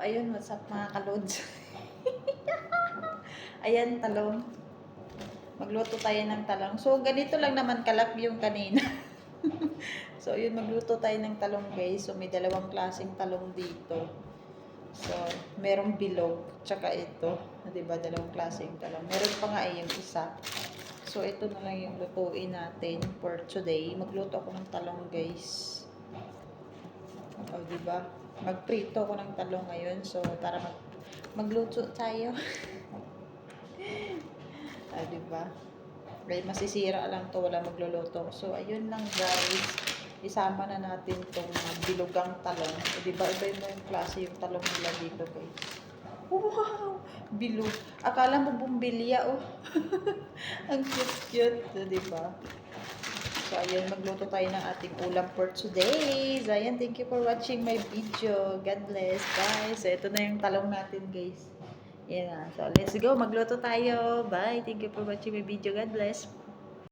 ayun, what's up mga kalods? Ayan, talong. Magluto tayo ng talong. So, ganito lang naman kalap yung kanina. So, yun, magluto tayo ng talong guys. So, may dalawang klaseng talong dito. So, merong bilog, tsaka ito. Diba, dalawang klaseng talong. Meron pa nga yung isa. So, ito na lang yung lutuin natin for today. Magluto ako ng talong guys. O, diba? Magprito ako ng talong ngayon. So, tara magluto tayo. Diba? Right, masisira lang to, wala magluluto. So, ayun lang guys. Isama na natin tong bilugang talong. Diba, iba yung klase yung talong nila dito guys. Wow! Bilog. Akala mo bumbilya, oh. Ang cute-cute, diba? So, ayun, magluto tayo ng ating ulam for today. So, ayan, thank you for watching my video. God bless, guys. So, ito na yung talong natin, guys. Yan na. So, let's go. Magluto tayo. Bye. Thank you for watching my video. God bless.